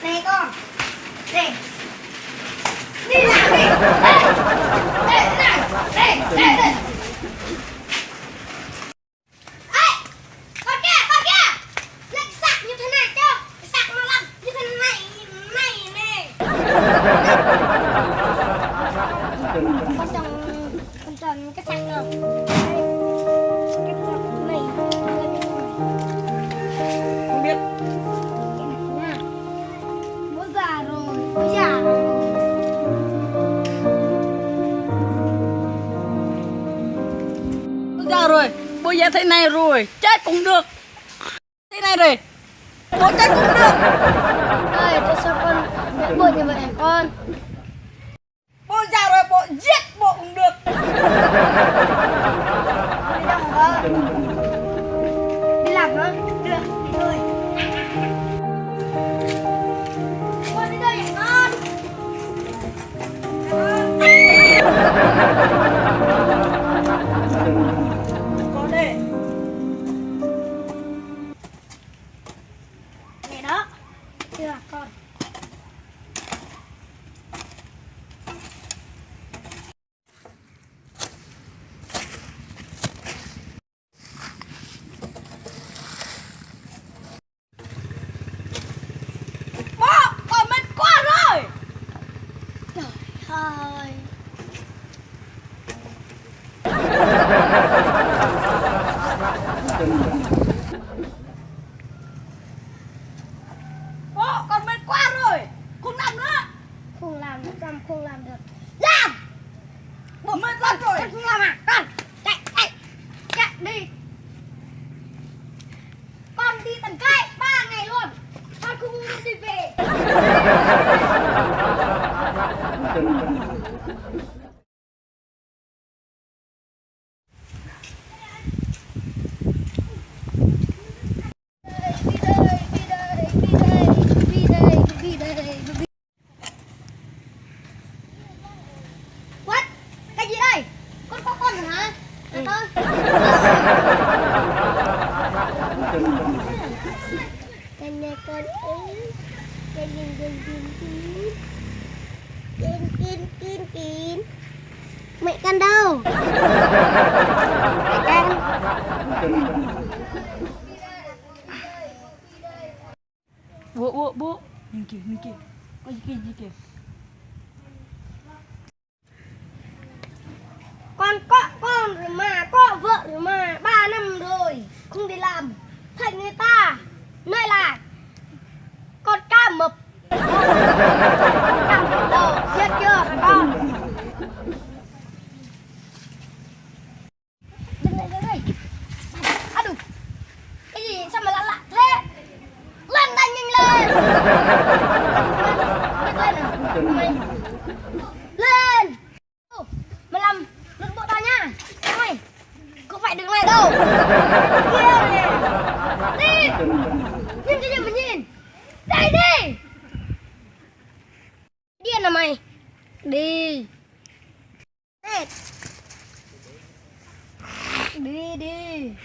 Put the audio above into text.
Này con. Đây. Đi làm đi. Đây này. Đây. Con kia. Lại sạc như thế này chứ. Sạc nó làm như thế này nè. Con tròn cái sạc nào. Cái sạc này. Không biết. Bố già rồi. Già rồi, bây giờ thế này rồi, chết cũng được. Thế này rồi, bố chết cũng được. Ơi, tại sao con lại bội như vậy hả con? Bố già rồi, bố giết bố cũng được. Đi đâu hả con? Đi làm hả? Được, đi thôi. Con đi đâu vậy con? Có đây. Mẹ đó. Chưa con. Bố, con mệt quá rồi. Trời ơi. Bố, con mệt quá rồi. Không làm nữa. Không làm được, con không làm được. Làm! Bố mệt lắm rồi. Con không làm à? Con, chạy đi. Con đi tận cây 3 ngày luôn. Con không muốn đi về. Đi đây. What? Cái gì đây? Con có con rồi hả? Cái này con ơi. Cái kín. Mẹ con đâu? Mẹ con. Bố. Nhìn kìa. Có gì kìa. Con có con rồi mà, có vợ rồi mà, 3 năm rồi không đi làm, thành người ta nói là con cá mập. Con cá mập đâu, biết chưa hả con? Dừng đây. À đủ. Cái gì sao mà lạ thế? Lên đây nhanh lên. Lên à? Mày. Lên. Mày làm lượt bộ tao nha. Mày. Không phải đứng này đâu. Kia nè. Đi. Nhìn cái gì mà nhìn. Đây đi. Điên à mày. Đi. Đi.